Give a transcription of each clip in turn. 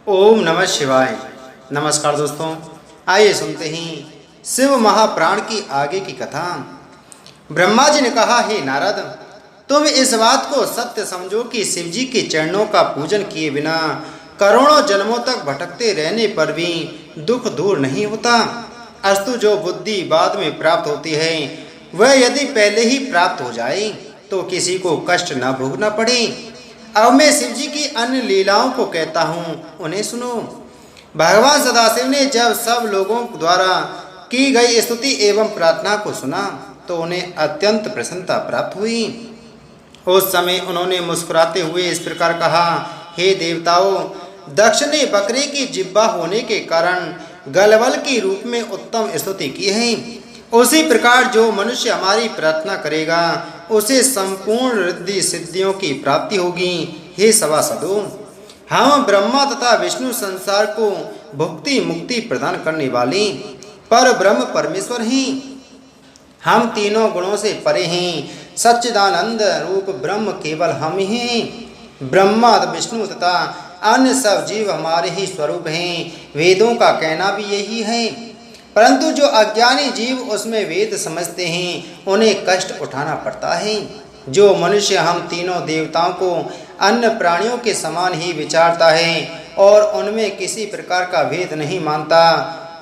ओम नमः शिवाय। नमस्कार दोस्तों, आइए सुनते हैं शिव महाप्राण की आगे की कथा। ब्रह्मा जी ने कहा, हे नारद, तुम इस बात को सत्य समझो कि शिव जी के चरणों का पूजन किए बिना करोड़ों जन्मों तक भटकते रहने पर भी दुख दूर नहीं होता। अस्तु जो बुद्धि बाद में प्राप्त होती है वह यदि पहले ही प्राप्त हो जाए तो किसी को कष्ट न भोगना पड़े। अब मैं शिव जी की अन्य लीलाओं को कहता हूँ, उन्हें सुनो। भगवान सदाशिव ने जब सब लोगों द्वारा की गई स्तुति एवं प्रार्थना को सुना तो उन्हें अत्यंत प्रसन्नता प्राप्त हुई। उस समय उन्होंने मुस्कुराते हुए इस प्रकार कहा, हे देवताओं, दक्ष ने बकरे की जिह्वा होने के कारण गलवल के रूप में उत्तम स्तुति की है। उसी प्रकार जो मनुष्य हमारी प्रार्थना करेगा उसे संपूर्ण रिद्धि सिद्धियों की प्राप्ति होगी। हे सभासदों, हम ब्रह्मा तथा विष्णु संसार को भुक्ति मुक्ति प्रदान करने वाले पर ब्रह्म परमेश्वर हैं। हम तीनों गुणों से परे हैं। सच्चिदानंद रूप ब्रह्म केवल हम ही हैं। ब्रह्मा विष्णु तथा अन्य सब जीव हमारे ही स्वरूप हैं। वेदों का कहना भी यही है, परंतु जो अज्ञानी जीव उसमें वेद समझते हैं उन्हें कष्ट उठाना पड़ता है। जो मनुष्य हम तीनों देवताओं को अन्य प्राणियों के समान ही विचारता है और उनमें किसी प्रकार का भेद नहीं मानता,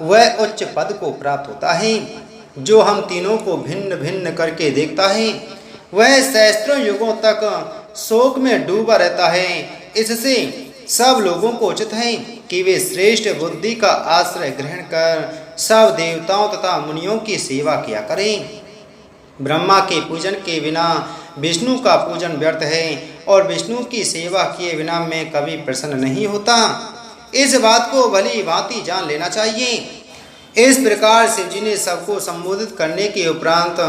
वह उच्च पद को प्राप्त होता है। जो हम तीनों को भिन्न भिन्न करके देखता है वह सहस्त्रों युगों तक शोक में डूबा रहता है। इससे सब लोगों को उचित है कि वे श्रेष्ठ बुद्धि का आश्रय ग्रहण कर सब देवताओं तथा मुनियों की सेवा किया करें। ब्रह्मा के पूजन के बिना विष्णु का पूजन व्यर्थ है और विष्णु की सेवा किए बिना मैं कभी प्रसन्न नहीं होता। इस बात को भली भांति जान लेना चाहिए। इस प्रकार शिव जी ने सबको संबोधित करने के उपरांत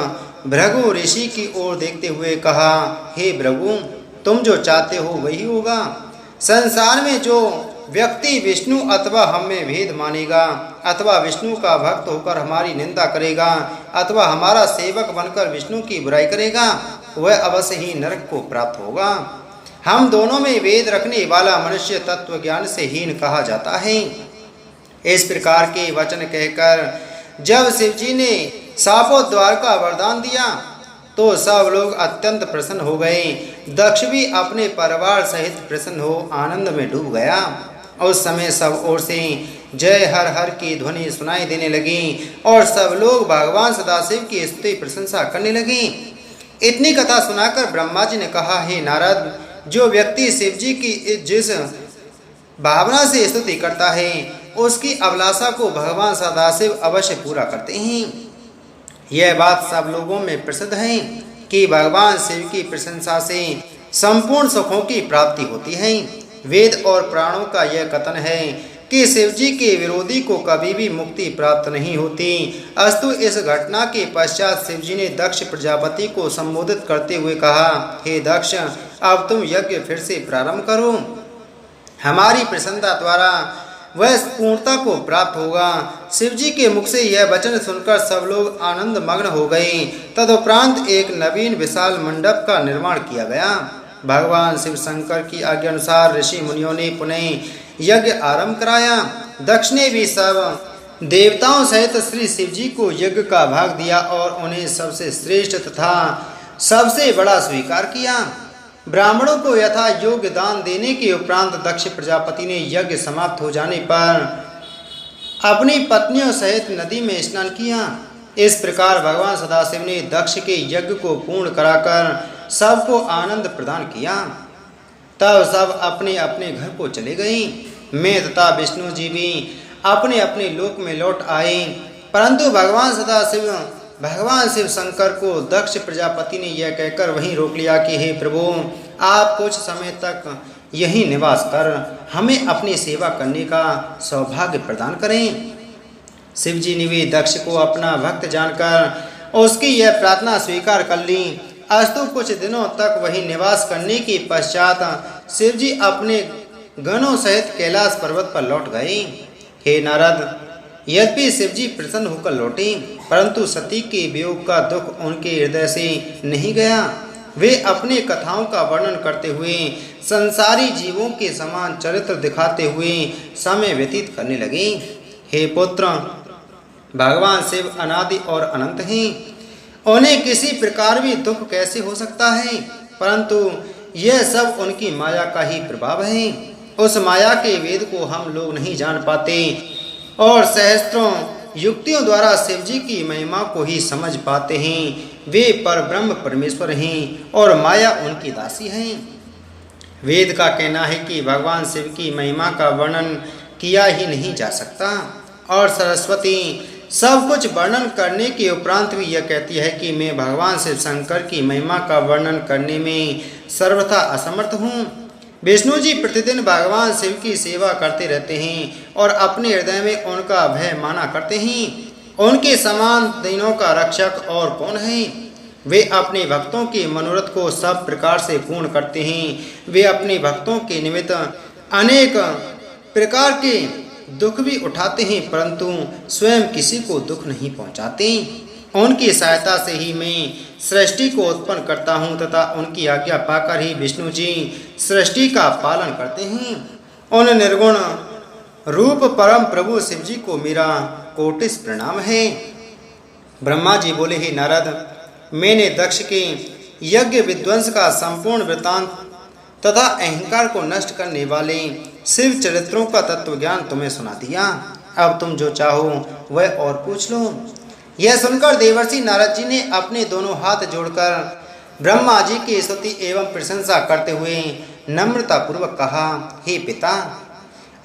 भृगु ऋषि की ओर देखते हुए कहा, हे भृगु, तुम जो चाहते हो वही होगा। संसार में जो व्यक्ति विष्णु अथवा हम में भेद मानेगा अथवा विष्णु का भक्त होकर हमारी निंदा करेगा अथवा हमारा सेवक बनकर विष्णु की बुराई करेगा वह अवश्य ही नरक को प्राप्त होगा। हम दोनों में वेद रखने वाला मनुष्य तत्व ज्ञान से हीन कहा जाता है। इस प्रकार के वचन कहकर जब शिव जी ने शापोद्धार का वरदान दिया तो सब लोग अत्यंत प्रसन्न हो गए। दक्ष भी अपने परिवार सहित प्रसन्न हो आनंद में डूब गया। उस समय सब ओर से जय हर हर की ध्वनि सुनाई देने लगी और सब लोग भगवान सदाशिव की स्तुति प्रशंसा करने लगे। इतनी कथा सुनाकर ब्रह्मा जी ने कहा, हे नारद, जो व्यक्ति शिव जी की जिस भावना से स्तुति करता है उसकी अभिलाषा को भगवान सदाशिव अवश्य पूरा करते हैं। यह बात सब लोगों में प्रसिद्ध है कि भगवान शिव की प्रशंसा से संपूर्ण सुखों की प्राप्ति होती है। वेद और प्राणों का यह कथन है कि शिव जी के विरोधी को कभी भी मुक्ति प्राप्त नहीं होती। अस्तु इस घटना के पश्चात शिव जी ने दक्ष प्रजापति को संबोधित करते हुए कहा, हे दक्ष, अब तुम यज्ञ फिर से प्रारंभ करो। हमारी प्रसन्नता द्वारा वह पूर्णता को प्राप्त होगा। शिव जी के मुख से यह वचन सुनकर सब लोग आनंद मग्न हो गए। तदुपरांत एक नवीन विशाल मंडप का निर्माण किया गया। भगवान शिव शंकर की आज्ञा अनुसार ऋषि मुनियों ने पुनः यज्ञ आरंभ कराया। दक्ष ने भी सब देवताओं सहित श्री शिव जी को यज्ञ का भाग दिया और उन्हें सबसे श्रेष्ठ तथा सबसे बड़ा स्वीकार किया। ब्राह्मणों को यथा योग्य दान देने के उपरांत दक्ष प्रजापति ने यज्ञ समाप्त हो जाने पर अपनी पत्नियों सहित नदी में स्नान किया। इस प्रकार भगवान सदाशिव ने दक्ष के यज्ञ को पूर्ण कराकर सबको आनंद प्रदान किया। तब सब अपने अपने घर को चले गए। मैं तथा विष्णु जी भी अपने अपने लोक में लौट आए, परंतु भगवान शिव शंकर को दक्ष प्रजापति ने यह कहकर वहीं रोक लिया कि हे प्रभु, आप कुछ समय तक यहीं निवास कर हमें अपनी सेवा करने का सौभाग्य प्रदान करें। शिव जी ने भी दक्ष को अपना भक्त जानकर उसकी यह प्रार्थना स्वीकार कर ली। अस्तु कुछ दिनों तक वहीं निवास करने के पश्चात शिव जी अपने गणों सहित कैलाश पर्वत पर लौट गए। हे नारद, यद्यपि शिव जी प्रसन्न होकर लौटे, परंतु सती के वियोग का दुख उनके हृदय से नहीं गया। वे अपने कथाओं का वर्णन करते हुए संसारी जीवों के समान चरित्र दिखाते हुए समय व्यतीत करने लगे। हे पुत्र, भगवान शिव अनादि और अनंत हैं। उन्हें किसी प्रकार भी दुख कैसे हो सकता है, परंतु यह सब उनकी माया का ही प्रभाव है। उस माया के वेद को हम लोग नहीं जान पाते और सहस्त्रों युक्तियों द्वारा शिव जी की महिमा को ही समझ पाते हैं। वे पर ब्रह्म परमेश्वर हैं और माया उनकी दासी हैं। वेद का कहना है कि भगवान शिव की महिमा का वर्णन किया ही नहीं जा सकता और सरस्वती सब कुछ वर्णन करने के उपरांत भी यह कहती है कि मैं भगवान शिव शंकर की महिमा का वर्णन करने में सर्वथा असमर्थ हूँ। विष्णु जी प्रतिदिन भगवान शिव की सेवा करते रहते हैं और अपने हृदय में उनका भय माना करते हैं। उनके समान तीनों का रक्षक और कौन है। वे अपने भक्तों के मनोरथ को सब प्रकार से पूर्ण करते हैं। वे अपने भक्तों के निमित्त अनेक प्रकार के दुख भी उठाते हैं, परंतु स्वयं किसी को दुख नहीं पहुंचाते। उनकी सहायता से ही मैं सृष्टि को उत्पन्न करता हूँ तथा उनकी आज्ञा पाकर ही विष्णु जी सृष्टि का पालन करते हैं। उन निर्गुण रूप परम प्रभु शिव जी को मेरा कोटिस प्रणाम है। ब्रह्मा जी बोले, हे नारद, मैंने दक्ष के यज्ञ विध्वंस का संपूर्ण वृतांत तथा अहंकार को नष्ट करने वाले शिव चरित्रों का तत्व ज्ञान तुम्हें सुना दिया। अब तुम जो चाहो वह और पूछ लो। यह सुनकर देवर्षि नारद जी ने अपने दोनों हाथ जोड़कर ब्रह्मा जी की स्तुति एवं प्रशंसा करते हुए नम्रतापूर्वक कहा, हे पिता,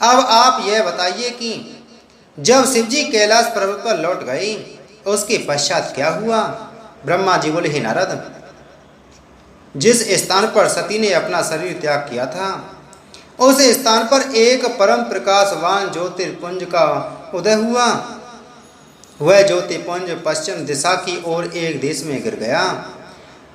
अब आप यह बताइए कि जब शिव जी कैलाश पर्वत पर लौट गए उसके पश्चात क्या हुआ। ब्रह्मा जी बोले, हे नारद, जिस स्थान पर सती ने अपना शरीर त्याग किया था उस स्थान पर एक परम प्रकाशवान ज्योतिर्पुंज का उदय हुआ। वह ज्योतिपुंज पश्चिम दिशा की ओर एक देश में गिर गया।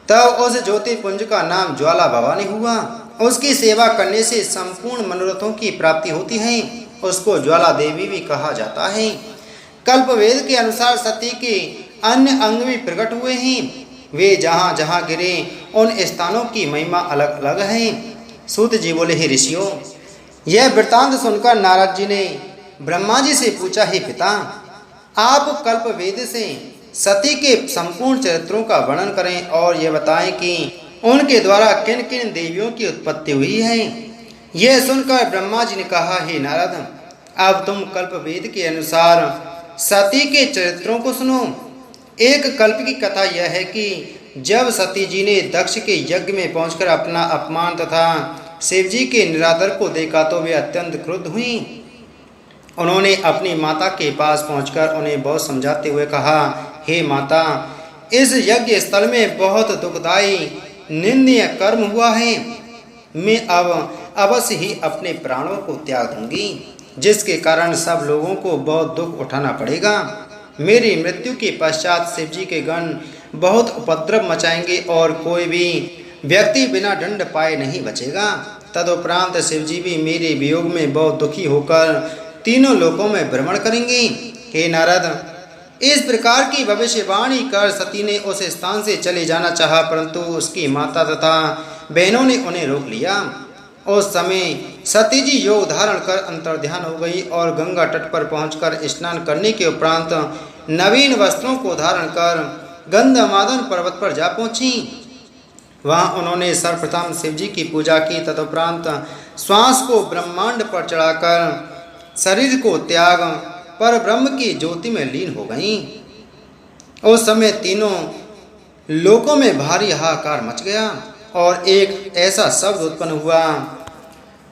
तब उस ज्योतिपुंज का नाम ज्वाला भवानी हुआ। उसकी सेवा करने से संपूर्ण मनोरथों की प्राप्ति होती है। उसको ज्वाला देवी भी कहा जाता है। कल्पवेद के अनुसार सती के अन्य अंग भी प्रकट हुए हैं। वे जहाँ जहाँ गिरे उन स्थानों की महिमा अलग अलग है। सूत जी बोले, हे ऋषियों, यह वृत्तांत सुनकर नारद जी ने ब्रह्मा जी से पूछा, हे पिता, आप कल्पवेद से सती के संपूर्ण चरित्रों का वर्णन करें और यह बताएं कि उनके द्वारा किन किन देवियों की उत्पत्ति हुई है। यह सुनकर ब्रह्मा जी ने कहा, हे नारद, अब तुम कल्पवेद के अनुसार सती के चरित्रों को सुनो। एक कल्प की कथा यह है कि जब सती जी ने दक्ष के यज्ञ में पहुंचकर अपना अपमान तथा शिव जी के निरादर को देखा तो वे अत्यंत क्रुद्ध हुई। उन्होंने अपनी माता के पास पहुंचकर उन्हें बहुत समझाते हुए कहा, हे माता, इस यज्ञ स्थल में बहुत दुखदायी निंदनीय कर्म हुआ है। मैं अब अवश्य ही अपने प्राणों को त्याग दूंगी, जिसके कारण सब लोगों को बहुत दुख उठाना पड़ेगा। मेरी मृत्यु के पश्चात शिव जी के गण बहुत उपद्रव मचाएंगे और कोई भी व्यक्ति बिना दंड पाए नहीं बचेगा। तदुपरांत शिव जी भी मेरे वियोग में बहुत दुखी होकर तीनों लोकों में भ्रमण करेंगे। हे नारद, इस प्रकार की भविष्यवाणी कर सती ने उस स्थान से चले जाना चाहा, परंतु उसकी माता तथा बहनों ने उन्हें रोक लिया। उस समय सती जी योग धारण कर अंतर्ध्यान हो गई और गंगा तट पर पहुंचकर स्नान करने के उपरांत नवीन वस्त्रों को धारण कर गंधमादन पर्वत पर जा पहुंची। वहां उन्होंने सर्वप्रथम शिव जी की पूजा की। तदुपरांत श्वास को ब्रह्मांड पर चढ़ाकर शरीर को त्याग पर ब्रह्म की ज्योति में लीन हो गईं। उस समय तीनों लोकों में भारी हाहाकार मच गया और एक ऐसा शब्द उत्पन्न हुआ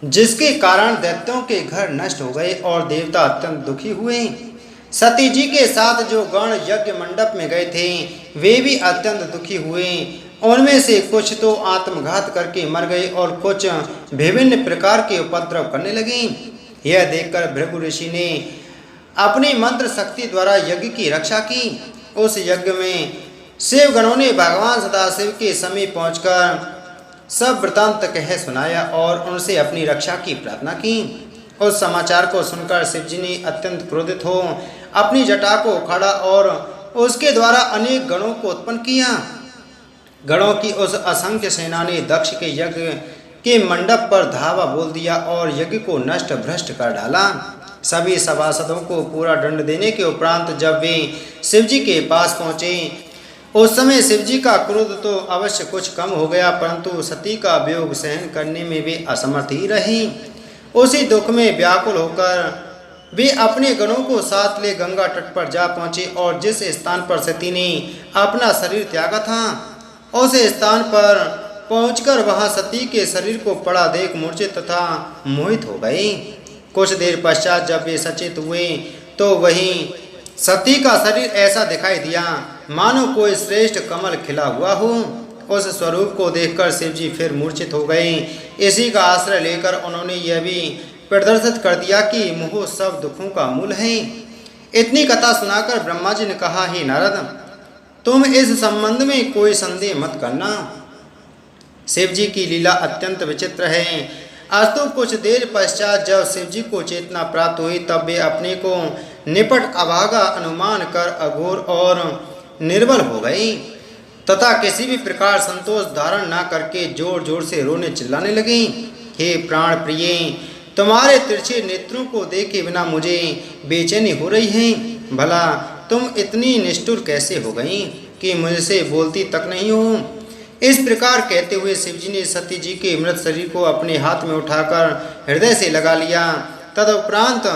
जिसके कारण दैत्यों के घर नष्ट हो गए और देवता अत्यंत दुखी हुए। सती जी के साथ जो गण यज्ञ मंडप में गए थे वे भी अत्यंत दुखी हुए। उनमें से कुछ तो आत्मघात करके मर गए और कुछ विभिन्न प्रकार के उपद्रव करने लगे। यह देखकर भृगु ऋषि ने अपनी मंत्र शक्ति द्वारा यज्ञ की रक्षा की। उस यज्ञ में शिव गणों ने भगवान सदाशिव के समीप पहुंचकर सब वृतांत कह सुनाया और उनसे अपनी रक्षा की प्रार्थना की। उस समाचार को सुनकर शिव जी ने अत्यंत क्रोधित हो अपनी जटा को उखाड़ा और उसके द्वारा अनेक गणों को उत्पन्न किया। गणों की उस असंख्य सेना ने दक्ष के यज्ञ के मंडप पर धावा बोल दिया और यज्ञ को नष्ट भ्रष्ट कर डाला। सभी सभासदों को पूरा दंड देने के उपरांत जब वे शिवजी के पास पहुंचे, उस समय शिवजी का क्रोध तो अवश्य कुछ कम हो गया, परंतु सती का वियोग सहन करने में वे असमर्थ ही रही। उसी दुख में व्याकुल होकर वे अपने गणों को साथ ले गंगा तट पर जा पहुंचे और जिस स्थान पर सती ने अपना शरीर त्यागा था, उस स्थान पर पहुंचकर वहां सती के शरीर को पड़ा देख मूर्छित तथा मोहित हो गई। कुछ देर पश्चात जब वे सचेत हुए तो वहीं सती का शरीर ऐसा दिखाई दिया मानो कोई श्रेष्ठ कमल खिला हुआ हो। उस स्वरूप को देखकर शिवजी फिर मूर्छित हो गए। इसी का आश्रय लेकर उन्होंने यह भी प्रदर्शित कर दिया कि मोह सब दुखों का मूल है। इतनी कथा सुनाकर ब्रह्मा जी ने कहा, हे नारद, तुम इस संबंध में कोई संदेह मत करना। शिव जी की लीला अत्यंत विचित्र है। अस्तु कुछ देर पश्चात जब शिव जी को चेतना प्राप्त हुई तब वे अपने को निपट अभागा अनुमान कर अघोर और निर्बल हो गई तथा किसी भी प्रकार संतोष धारण न करके जोर जोर से रोने चिल्लाने लगी। हे प्राण प्रिय, तुम्हारे तिरछे नेत्रों को देखे बिना मुझे बेचैनी हो रही है। भला तुम इतनी निष्ठुर कैसे हो गई कि मुझसे बोलती तक नहीं हो। इस प्रकार कहते हुए शिवजी ने सती जी के मृत शरीर को अपने हाथ में उठाकर हृदय से लगा लिया। तदुपरांत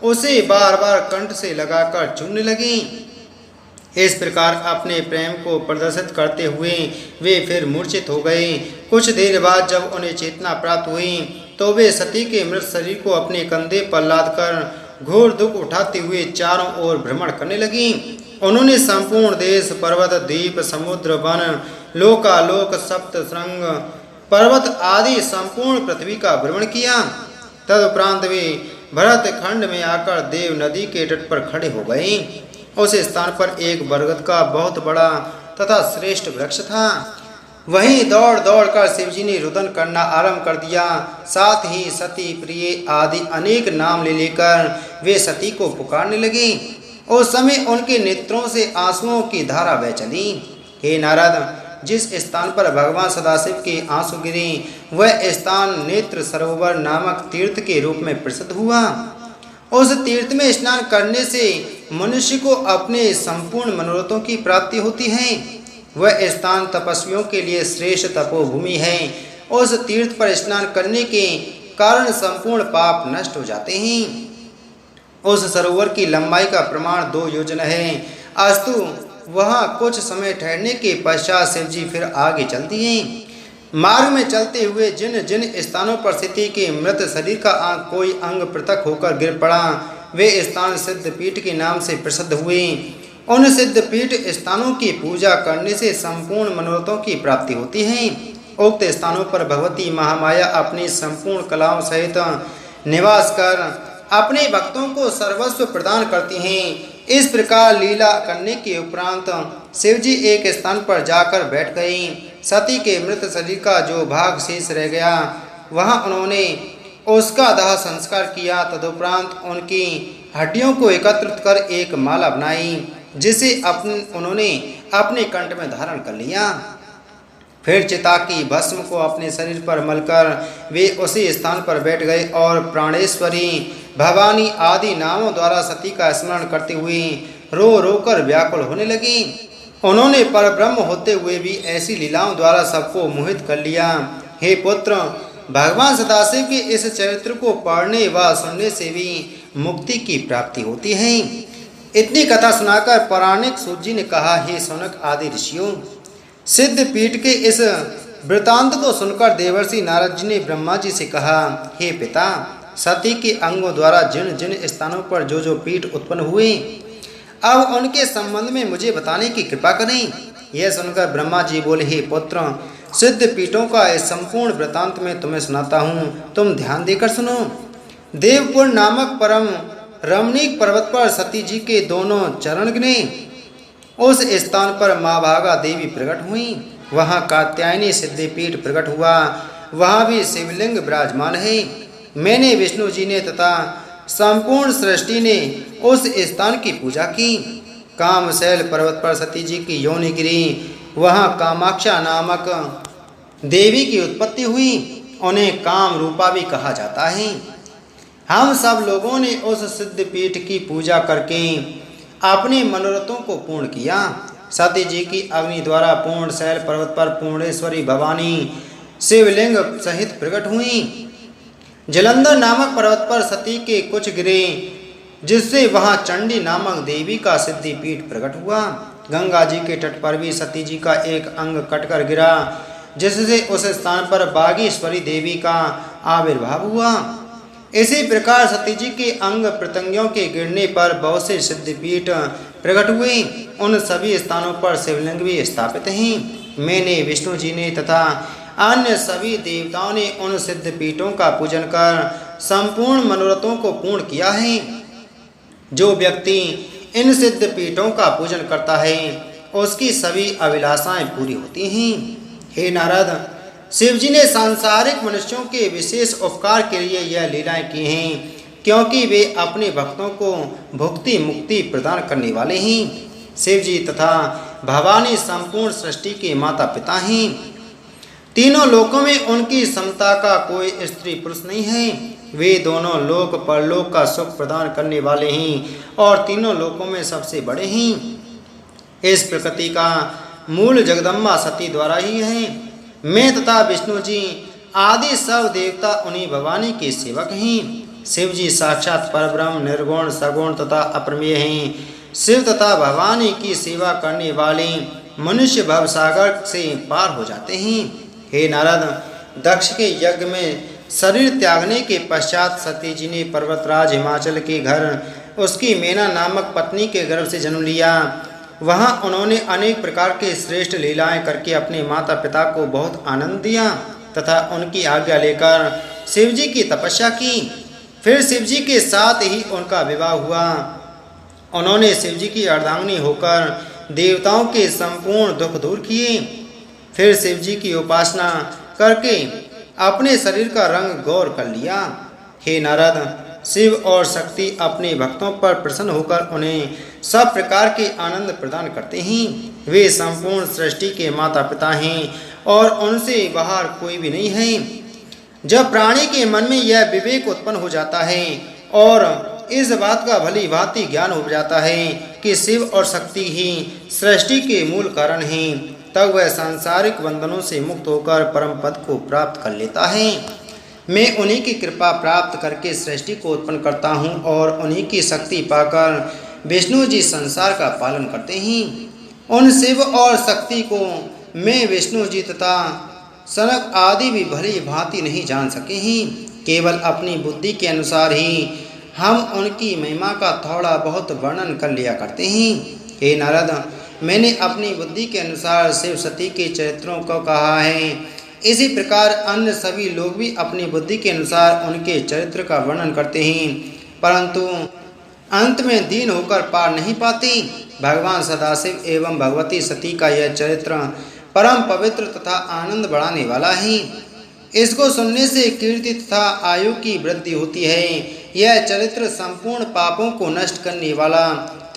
उसे बार बार कंठ से लगाकर चूमने लगी। इस प्रकार अपने प्रेम को प्रदर्शित करते हुए वे फिर मूर्छित हो गए। कुछ देर बाद जब उन्हें चेतना प्राप्त हुई तो वे सती के मृत शरीर को अपने कंधे पर लादकर घोर दुख उठाते हुए चारों ओर भ्रमण करने लगी। उन्होंने संपूर्ण देश, पर्वत, द्वीप, समुद्र, वन, लोकालोक, सप्त श्रृंग पर्वत आदि संपूर्ण पृथ्वी का भ्रमण किया। तदुपरांत वे भरत खंड में आकर देव नदी के तट पर खड़े हो गए। उस स्थान पर एक बरगद का बहुत बड़ा तथा श्रेष्ठ वृक्ष था। वहीं दौड़ दौड़ कर शिवजी ने रुदन करना आरंभ कर दिया। साथ ही सती, प्रिय आदि अनेक नाम ले लेकर वे सती को पुकारने लगे। उस समय उनके नेत्रों से आंसुओं की धारा बह चली। हे नारद, जिस स्थान पर भगवान सदाशिव के आंसू गिरे वह स्थान नेत्र सरोवर नामक तीर्थ के रूप में प्रसिद्ध हुआ। उस तीर्थ में स्नान करने से मनुष्य को अपने संपूर्ण मनोरथों की प्राप्ति होती है। वह स्थान तपस्वियों के लिए श्रेष्ठ तपोभूमि है। उस तीर्थ पर स्नान करने के कारण संपूर्ण पाप नष्ट हो जाते हैं। उस सरोवर की लंबाई का प्रमाण 2 योजन है। अस्तु वहाँ कुछ समय ठहरने के पश्चात शिवजी फिर आगे चलती हैं। मार्ग में चलते हुए जिन जिन स्थानों पर सती के मृत शरीर का कोई अंग पृथक होकर गिर पड़ा वे स्थान सिद्धपीठ के नाम से प्रसिद्ध हुए। उन सिद्धपीठ स्थानों की पूजा करने से संपूर्ण मनोरथों की प्राप्ति होती है। उक्त स्थानों पर भगवती महामाया अपनी संपूर्ण कलाओं सहित निवास कर अपने भक्तों को सर्वस्व प्रदान करती हैं। इस प्रकार लीला करने के उपरांत शिवजी एक स्थान पर जाकर बैठ गई। सती के मृत शरीर का जो भाग शेष रह गया वहां उन्होंने उसका दाह संस्कार किया। तदुपरांत उनकी हड्डियों को एकत्रित कर एक माला बनाई जिसे उन्होंने अपने कंठ में धारण कर लिया। फिर चिता की भस्म को अपने शरीर पर मलकर वे उसी स्थान पर बैठ गए और प्राणेश्वरी, भवानी आदि नामों द्वारा सती का स्मरण करते हुए रो रो कर व्याकुल होने लगी। उन्होंने परब्रह्म होते हुए भी ऐसी लीलाओं द्वारा सबको मोहित कर लिया। हे पुत्र, भगवान सदाशिव के इस चरित्र को पढ़ने व सुनने से भी मुक्ति की प्राप्ति होती है। इतनी कथा सुनाकर पौराणिक सूत जी ने कहा, हे सौनक आदि ऋषियों, सिद्धपीठ के इस वृतांत को सुनकर देवर्षि नारद जी ने ब्रह्मा जी से कहा, हे पिता, सती के अंगों द्वारा जिन जिन स्थानों पर जो जो पीठ उत्पन्न हुए अब उनके संबंध में मुझे बताने की कृपा करें। यह सुनकर ब्रह्मा जी बोले, हे पुत्र, सिद्ध पीठों का इस संपूर्ण वृतांत में तुम्हें सुनाता हूँ, तुम ध्यान देकर सुनो। देवपुर नामक परम रमणीक पर्वत पर सती जी के दोनों चरण गिरे। उस स्थान पर माँ भागा देवी प्रकट हुई। वहाँ कात्यायनी सिद्धपीठ प्रकट हुआ। वहाँ भी शिवलिंग विराजमान है। मैंने, विष्णु जी ने तथा संपूर्ण सृष्टि ने उस स्थान की पूजा की। कामशैल पर्वत पर सती जी की योनि गिरी। वहाँ कामाक्षा नामक देवी की उत्पत्ति हुई। उन्हें काम रूपा भी कहा जाता है। हम सब लोगों ने उस सिद्ध पीठ की पूजा करके अपने मनोरथों को पूर्ण किया। सती जी की अग्नि द्वारा पूर्ण शैल पर्वत पर पूर्णेश्वरी भवानी शिवलिंग सहित प्रकट हुई। जलंधर नामक पर्वत पर सती के कुछ गिरे, जिससे वहां चंडी नामक देवी का सिद्धि पीठ प्रकट हुआ। गंगा जी के तट पर भी सती जी का एक अंग कटकर गिरा, जिससे उस स्थान पर बागेश्वरी देवी का आविर्भाव हुआ। इसी प्रकार सती जी के अंग प्रत्यंगों के गिरने पर बहुत से सिद्धपीठ प्रकट हुए। उन सभी स्थानों पर शिवलिंग भी स्थापित हैं। मैंने, विष्णु जी ने तथा अन्य सभी देवताओं ने उन सिद्धपीठों का पूजन कर संपूर्ण मनोरथों को पूर्ण किया है। जो व्यक्ति इन सिद्धपीठों का पूजन करता है उसकी सभी अभिलाषाएं पूरी होती हैं। हे नारद, शिव जी ने सांसारिक मनुष्यों के विशेष उपकार के लिए यह लीलाएं की हैं, क्योंकि वे अपने भक्तों को भुक्ति मुक्ति प्रदान करने वाले हैं। शिव जी तथा भवानी संपूर्ण सृष्टि के माता पिता हैं। तीनों लोकों में उनकी समता का कोई स्त्री पुरुष नहीं है। वे दोनों लोक परलोक का सुख प्रदान करने वाले हैं और तीनों लोकों में सबसे बड़े हैं। इस प्रकृति का मूल जगदम्बा सती द्वारा ही है। मैं तथा विष्णु जी आदि सब देवता उन्हीं भवानी के सेवक हैं। शिव जी साक्षात परब्रह्म निर्गुण सगुण तथा अप्रमेय हैं। शिव तथा भवानी की सेवा करने वाले मनुष्य भवसागर से पार हो जाते हैं। हे नारद, दक्ष के यज्ञ में शरीर त्यागने के पश्चात सती जी ने पर्वतराज हिमाचल के घर उसकी मेना नामक पत्नी के गर्भ से जन्म लिया। वहाँ उन्होंने अनेक प्रकार के श्रेष्ठ लीलाएं करके अपने माता पिता को बहुत आनंद दिया तथा उनकी आज्ञा लेकर शिव जी की तपस्या की। फिर शिव जी के साथ ही उनका विवाह हुआ। उन्होंने शिव जी की अर्धांगिनी होकर देवताओं के संपूर्ण दुख दूर किए। फिर शिव जी की उपासना करके अपने शरीर का रंग गौर कर लिया। हे नारद, शिव और शक्ति अपने भक्तों पर प्रसन्न होकर उन्हें सब प्रकार के आनंद प्रदान करते हैं। वे संपूर्ण सृष्टि के माता पिता हैं और उनसे बाहर कोई भी नहीं है। जब प्राणी के मन में यह विवेक उत्पन्न हो जाता है और इस बात का भली भांति ज्ञान हो जाता है कि शिव और शक्ति ही सृष्टि के मूल कारण हैं, तब वह सांसारिक बंधनों से मुक्त होकर परम पद को प्राप्त कर लेता है। मैं उन्हीं की कृपा प्राप्त करके सृष्टि को उत्पन्न करता हूँ और उन्हीं की शक्ति पाकर विष्णु जी संसार का पालन करते हैं। उन शिव और शक्ति को मैं, विष्णु जी तथा सनक आदि भी भली भांति नहीं जान सके हैं। केवल अपनी बुद्धि के अनुसार ही हम उनकी महिमा का थोड़ा बहुत वर्णन कर लिया करते हैं। हे नारद, मैंने अपनी बुद्धि के अनुसार शिव सती के चरित्रों को कहा है। इसी प्रकार अन्य सभी लोग भी अपनी बुद्धि के अनुसार उनके चरित्र का वर्णन करते हैं, परंतु अंत में दीन होकर पार नहीं पाते। भगवान सदाशिव एवं भगवती सती का यह चरित्र परम पवित्र तथा आनंद बढ़ाने वाला है। इसको सुनने से कीर्ति तथा आयु की वृद्धि होती है। यह चरित्र संपूर्ण पापों को नष्ट करने वाला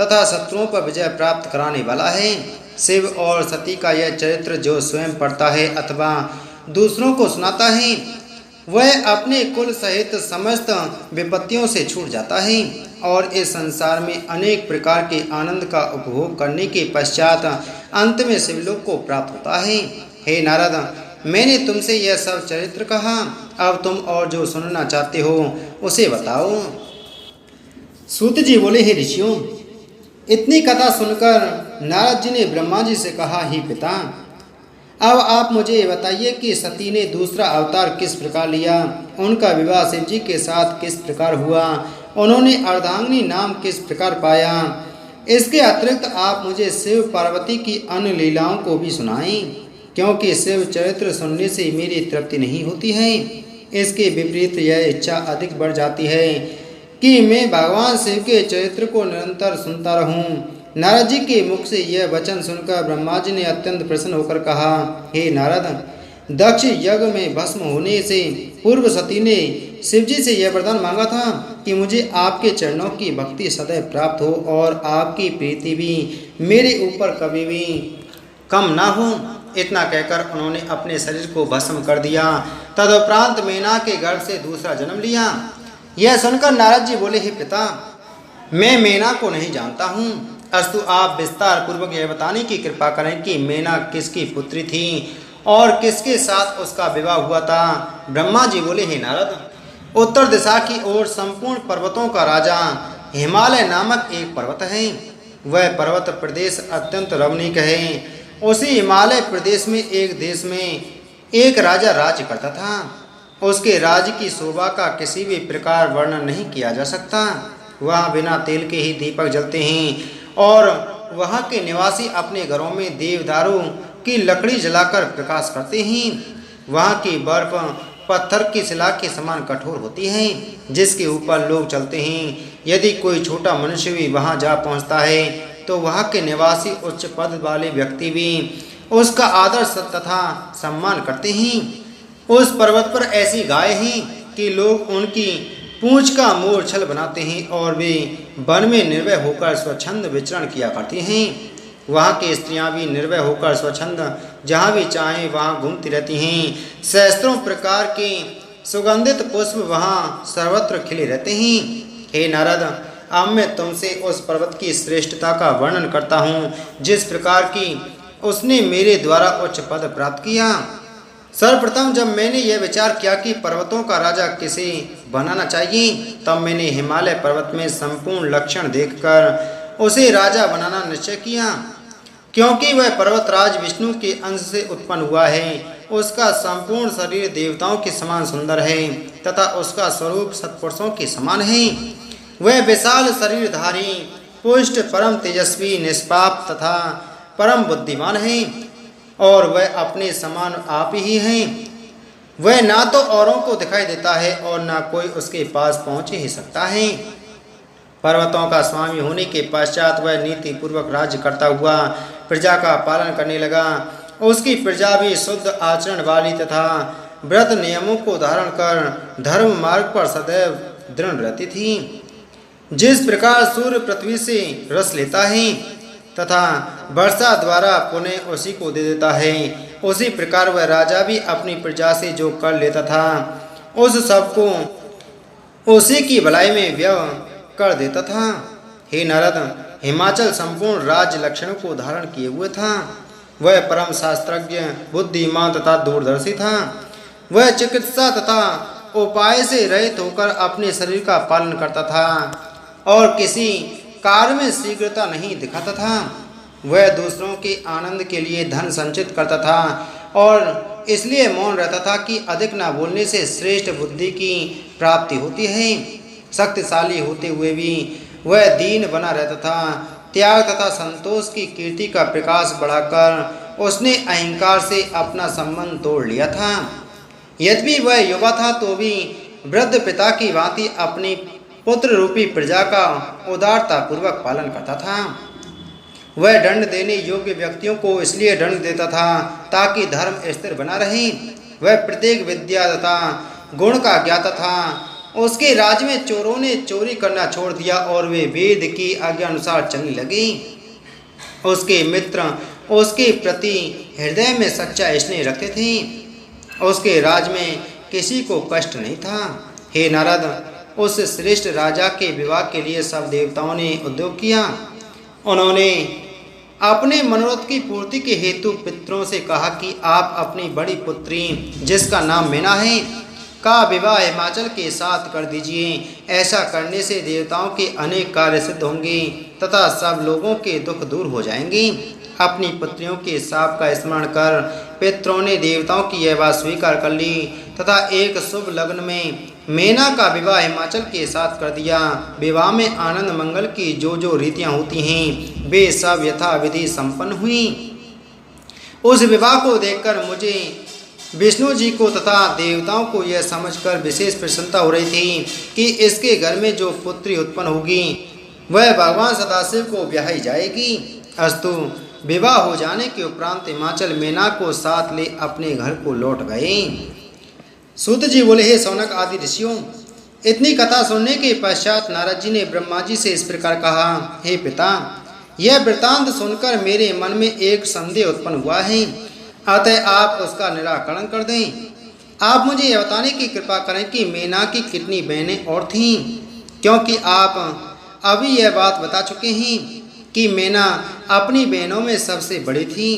तथा शत्रुओं पर विजय प्राप्त कराने वाला है। शिव और सती का यह चरित्र जो स्वयं पढ़ता है अथवा दूसरों को सुनाता है, वह अपने कुल सहित समस्त विपत्तियों से छूट जाता है और इस संसार में अनेक प्रकार के आनंद का उपभोग करने के पश्चात अंत में शिवलोक को प्राप्त होता है। हे नारद, मैंने तुमसे यह सब चरित्र कहा, अब तुम और जो सुनना चाहते हो उसे बताओ। सूत जी बोले, हे ऋषियों, इतनी कथा सुनकर नारद जी ने ब्रह्मा जी से कहा, ही पिता, अब आप मुझे बताइए कि सती ने दूसरा अवतार किस प्रकार लिया, उनका विवाह शिव जी के साथ किस प्रकार हुआ, उन्होंने अर्धांगिनी नाम किस प्रकार पाया। इसके अतिरिक्त आप मुझे शिव पार्वती की अन्य लीलाओं को भी सुनाएं, क्योंकि शिव चरित्र सुनने से मेरी तृप्ति नहीं होती है। इसके विपरीत यह इच्छा अधिक बढ़ जाती है कि मैं भगवान शिव के चरित्र को निरंतर सुनता रहूं। नारद जी के मुख से यह वचन सुनकर ब्रह्मा जी ने अत्यंत प्रसन्न होकर कहा, हे नारद, दक्ष यज्ञ में भस्म होने से पूर्व सती ने शिव जी से यह वरदान मांगा था कि मुझे आपके चरणों की भक्ति सदैव प्राप्त हो और आपकी प्रीति भी मेरे ऊपर कभी भी कम ना हो। इतना कहकर उन्होंने अपने शरीर को भस्म कर दिया। तदुपरांत मेना के गर्भ से दूसरा जन्म लिया। यह सुनकर नारद जी बोले, हे पिता, मैं मेना को नहीं जानता हूँ। अस्तु आप विस्तार पूर्वक यह बताने की कृपा करें कि मेना किसकी पुत्री थी और किसके साथ उसका विवाह हुआ था। ब्रह्मा जी बोले, हे नारद, उत्तर दिशा की ओर संपूर्ण पर्वतों का राजा हिमालय नामक एक पर्वत है। वह पर्वत प्रदेश अत्यंत रमणीक है। उसी हिमालय प्रदेश में एक देश में एक राजा राज्य करता था। उसके राज्य की शोभा का किसी भी प्रकार वर्णन नहीं किया जा सकता। वहाँ बिना तेल के ही दीपक जलते हैं और वहाँ के निवासी अपने घरों में देवदारू की लकड़ी जलाकर प्रकाश करते हैं। वहाँ की बर्फ पत्थर की शिला के समान कठोर होती है, जिसके ऊपर लोग चलते हैं। यदि कोई छोटा मनुष्य भी वहाँ जा पहुँचता है तो वहाँ के निवासी उच्च पद वाले व्यक्ति भी उसका आदर तथा सम्मान करते हैं। उस पर्वत पर ऐसी गाय हैं कि लोग उनकी पूंछ का मूर्छल बनाते हैं और वे वन में निर्भय होकर स्वच्छंद विचरण किया करती हैं। वहाँ की स्त्रियां भी निर्भय होकर स्वच्छंद जहाँ भी चाहें वहाँ घूमती रहती हैं। सहस्त्रों प्रकार के सुगंधित पुष्प वहाँ सर्वत्र खिले रहते हैं। हे नारद, अब मैं तुमसे उस पर्वत की श्रेष्ठता का वर्णन करता हूँ जिस प्रकार की उसने मेरे द्वारा उच्च पद प्राप्त किया। सर्वप्रथम जब मैंने यह विचार किया कि पर्वतों का राजा किसे बनाना चाहिए, तब मैंने हिमालय पर्वत में संपूर्ण लक्षण देखकर उसे राजा बनाना निश्चय किया। क्योंकि वह पर्वतराज विष्णु के अंश से उत्पन्न हुआ है। उसका संपूर्ण शरीर देवताओं के समान सुंदर है तथा उसका स्वरूप सत्पुरुषों के समान है। वह विशाल शरीरधारी, पुष्ट, परम तेजस्वी, निष्पाप तथा परम बुद्धिमान है और वह अपने समान आप ही हैं। वह ना तो औरों को दिखाई देता है और ना कोई उसके पास पहुँच ही सकता है। पर्वतों का स्वामी होने के पश्चात वह नीति पूर्वक राज्य करता हुआ प्रजा का पालन करने लगा। उसकी प्रजा भी शुद्ध आचरण वाली तथा व्रत नियमों को धारण कर धर्म मार्ग पर सदैव दृढ़ रहती थी। जिस प्रकार सूर्य पृथ्वी से रस लेता है तथा वर्षा द्वारा पुनः उसी को दे देता है, उसी प्रकार वह राजा भी अपनी प्रजा से जो कर लेता था उस सबको उसी की भलाई में व्यय कर देता था। हे नारद, हिमाचल संपूर्ण राज्य लक्षणों को धारण किए हुए था। वह परम शास्त्रज्ञ, बुद्धिमान तथा दूरदर्शी था। वह चिकित्सा तथा उपाय से रहित होकर अपने शरीर का पालन करता था और किसी कार्य में शीघ्रता नहीं दिखाता था। वह दूसरों के आनंद के लिए धन संचित करता था और इसलिए मौन रहता था कि अधिक न बोलने से श्रेष्ठ बुद्धि की प्राप्ति होती है। शक्तिशाली होते हुए भी वह दीन बना रहता था। त्याग तथा संतोष की कीर्ति का प्रकाश बढ़ाकर उसने अहंकार से अपना संबंध तोड़ लिया था। यद्यपि वह युवा था तो भी वृद्ध पिता की भांति अपनी पुत्र रूपी प्रजा का उदारता पूर्वक पालन करता था। वह दंड देने योग्य व्यक्तियों को इसलिए दंड देता था ताकि धर्म स्थिर बना रहे। वह प्रत्येक विद्या तथा गुण का ज्ञाता था। उसके राज्य में चोरों ने चोरी करना छोड़ दिया और वे वेद की आज्ञा अनुसार चलने लगे। उसके मित्र उसके प्रति हृदय में सच्चा स्नेह रखते थे। उसके राज्य में किसी को कष्ट नहीं था। हे नारद, उस श्रेष्ठ राजा के विवाह के लिए सब देवताओं ने उद्योग किया। उन्होंने अपने मनोरथ की पूर्ति के हेतु पितरों से कहा कि आप अपनी बड़ी पुत्री, जिसका नाम मीना है, का विवाह हिमाचल के साथ कर दीजिए। ऐसा करने से देवताओं के अनेक कार्य सिद्ध होंगे तथा सब लोगों के दुख दूर हो जाएंगे। अपनी पुत्रियों के शाप का स्मरण कर पितरों ने देवताओं की यह बात स्वीकार कर ली तथा एक शुभ लग्न में मीना का विवाह हिमाचल के साथ कर दिया। विवाह में आनंद मंगल की जो जो रीतियाँ होती हैं वे सब यथाविधि संपन्न हुई। उस विवाह को देखकर मुझे विष्णु जी को तथा देवताओं को यह समझकर विशेष प्रसन्नता हो रही थी कि इसके घर में जो पुत्री उत्पन्न होगी वह भगवान सदाशिव को ब्याही जाएगी। अस्तु, विवाह हो जाने के उपरांत हिमाचल मीना को साथ ले अपने घर को लौट गए। सूत जी बोले, हे सौनक आदि ऋषियों, इतनी कथा सुनने के पश्चात नारद जी ने ब्रह्मा जी से इस प्रकार कहा, हे पिता, यह वृत्तांत सुनकर मेरे मन में एक संदेह उत्पन्न हुआ है, अतः आप उसका निराकरण कर दें। आप मुझे यह बताने की कृपा करें कि मेना की कितनी बहनें और थीं, क्योंकि आप अभी यह बात बता चुके हैं कि मेना अपनी बहनों में सबसे बड़ी थी।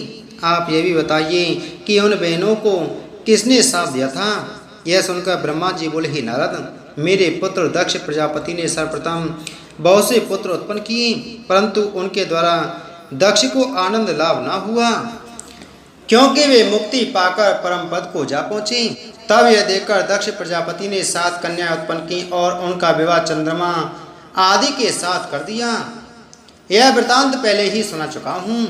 आप यह भी बताइए कि उन बहनों को किसने श्राप दिया था। यह सुनकर ब्रह्मा जी बोले, हे नारद, मेरे पुत्र दक्ष प्रजापति ने सर्वप्रथम बहुत से पुत्र उत्पन्न किए, परंतु उनके द्वारा दक्ष को आनंद लाभ न हुआ, क्योंकि वे मुक्ति पाकर परम पद को जा पहुँचे। तब यह देखकर दक्ष प्रजापति ने 7 कन्याएं उत्पन्न की और उनका विवाह चंद्रमा आदि के साथ कर दिया। यह वृतांत पहले ही सुना चुका हूँ।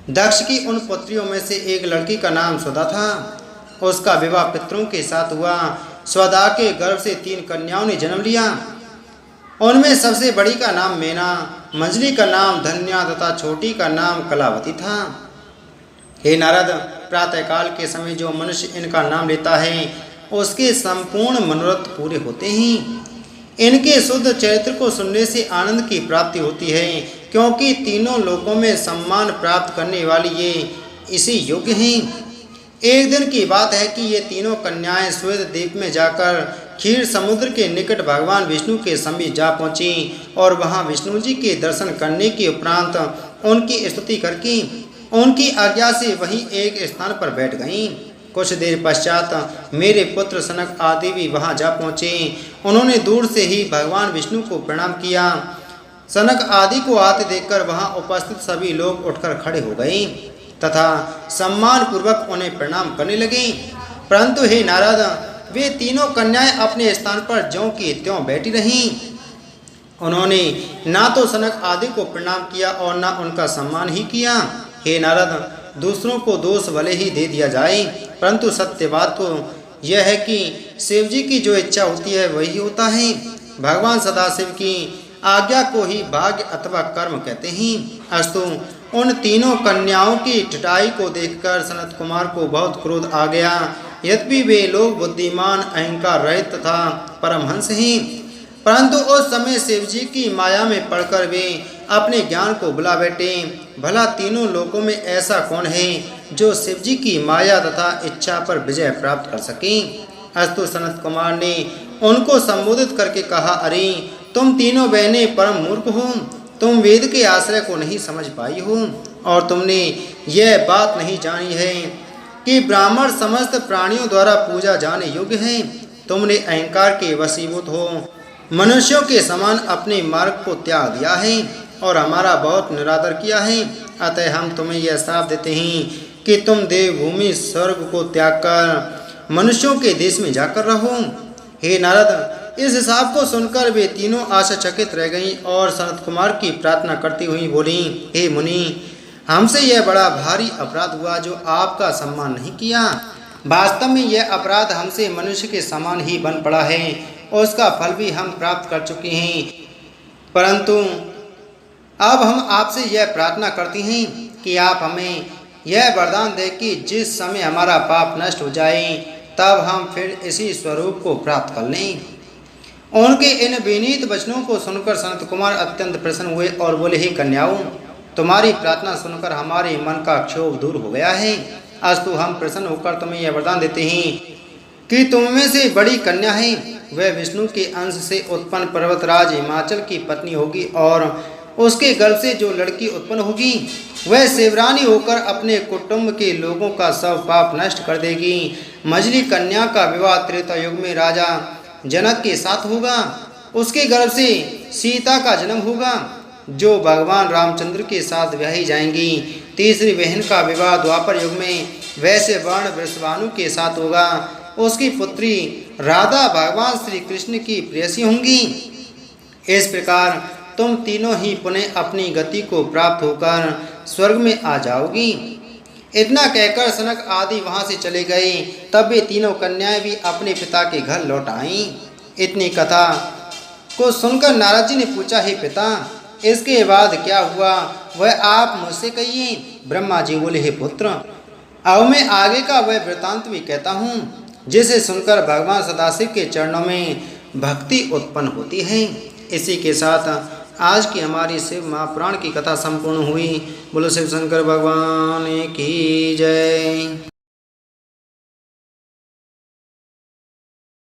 दक्ष की उन पुत्रियों में से एक लड़की का नाम स्वदा था। उसका विवाह पितरों के साथ हुआ। स्वदा के गर्भ से 3 कन्याओं ने जन्म लिया। उनमें सबसे बड़ी का नाम मेना, मंझली का नाम धन्या तथा छोटी का नाम कलावती था। हे नारद, प्रातःकाल के समय जो मनुष्य इनका नाम लेता है उसके संपूर्ण मनोरथ पूरे होते हैं। इनके शुद्ध चरित्र को सुनने से आनंद की प्राप्ति होती है, क्योंकि तीनों लोकों में सम्मान प्राप्त करने वाली ये इसी योग्य हैं। एक दिन की बात है कि ये तीनों कन्याएं श्वेत द्वीप में जाकर क्षीर समुद्र के निकट भगवान विष्णु के समीप जा पहुंची और वहां विष्णु जी के दर्शन करने के उपरांत उनकी स्तुति करके उनकी आज्ञा से वहीं एक स्थान पर बैठ गईं। कुछ देर पश्चात मेरे पुत्र सनक आदि भी वहां जा पहुँचे। उन्होंने दूर से ही भगवान विष्णु को प्रणाम किया। सनक आदि को आते देखकर वहां उपस्थित सभी लोग उठकर खड़े हो गए तथा सम्मान पूर्वक उन्हें प्रणाम करने लगे। परंतु हे नारद, वे तीनों कन्याएं अपने स्थान पर ज्यों की त्यों बैठी रहीं। उन्होंने ना तो सनक आदि को प्रणाम किया और ना उनका सम्मान ही किया। हे नारद, दूसरों को दोष भले ही दे दिया जाए, परंतु सत्य बात तो यह है कि शिव जी की जो इच्छा होती है वही होता है। भगवान सदाशिव की आज्ञा को ही भाग्य अथवा कर्म कहते हैं। अस्तु, उन तीनों कन्याओं की ठठाई को देखकर सनत कुमार को बहुत क्रोध आ गया। यद्यपि वे लोग बुद्धिमान, अहंकार रहित तथा परमहंस हैं, परंतु उस समय शिव जी की माया में पड़कर वे अपने ज्ञान को भुला बैठे। भला तीनों लोकों में ऐसा कौन है जो शिव जी की माया तथा इच्छा पर विजय प्राप्त कर सके। अस्तु, सनत कुमार ने उनको संबोधित करके कहा, अरे तुम तीनों बहनें परम मूर्ख हो। तुम वेद के आश्रय को नहीं समझ पाई हो और तुमने यह बात नहीं जानी है कि ब्राह्मण समस्त प्राणियों द्वारा पूजा जाने योग्य है। तुमने अहंकार के वशीभूत हो मनुष्यों के समान अपने मार्ग को त्याग दिया है और हमारा बहुत निरादर किया है। अतः हम तुम्हें यह श्राप देते हैं कि तुम देवभूमि स्वर्ग को त्याग कर मनुष्यों के देश में जाकर रहो। हे नारद, इस हिसाब को सुनकर वे तीनों आश्चर्यचकित रह गईं और सनत कुमार की प्रार्थना करती हुई बोली, हे मुनि, हमसे यह बड़ा भारी अपराध हुआ जो आपका सम्मान नहीं किया। वास्तव में यह अपराध हमसे मनुष्य के समान ही बन पड़ा है और उसका फल भी हम प्राप्त कर चुके हैं। परंतु अब हम आपसे यह प्रार्थना करती हैं कि आप हमें यह वरदान दें कि जिस समय हमारा पाप नष्ट हो जाए तब हम फिर इसी स्वरूप को प्राप्त कर लें। उनके इन विनीत वचनों को सुनकर सनत कुमार अत्यंत प्रसन्न हुए और बोले, हे कन्याओं, तुम्हारी प्रार्थना सुनकर हमारे मन का क्षोभ दूर हो गया है। अस्तु, हम प्रसन्न होकर तुम्हें यह वरदान देते हैं कि तुम में से बड़ी कन्या है वह विष्णु के अंश से उत्पन्न पर्वतराज हिमाचल की पत्नी होगी और उसके गर्भ से जो लड़की उत्पन्न होगी वह शिवरानी होकर अपने कुटुंब के लोगों का सब पाप नष्ट कर देगी। मझली कन्या का विवाह त्रेता युग में राजा जनक के साथ होगा। उसके गर्भ से सीता का जन्म होगा जो भगवान रामचंद्र के साथ ब्याही जाएंगी। तीसरी बहन का विवाह द्वापर युग में वैश्य वर्ण वृषभानु के साथ होगा। उसकी पुत्री राधा भगवान श्री कृष्ण की प्रेयसी होंगी। इस प्रकार तुम तीनों ही पुनः अपनी गति को प्राप्त होकर स्वर्ग में आ जाओगी। इतना कहकर सनक आदि वहां से चले गए। तब वे तीनों कन्याएं भी अपने पिता के घर लौट आईं। इतनी कथा को सुनकर नारद जी ने पूछा, हे पिता, इसके बाद क्या हुआ वह आप मुझसे कहिए। ब्रह्मा जी बोले, हे पुत्र, अब मैं आगे का वह वृतांत भी कहता हूँ जिसे सुनकर भगवान सदाशिव के चरणों में भक्ति उत्पन्न होती है। इसी के साथ आज की हमारी शिव महापुराण की कथा संपूर्ण हुई। बोलो शिव शंकर भगवान की जय।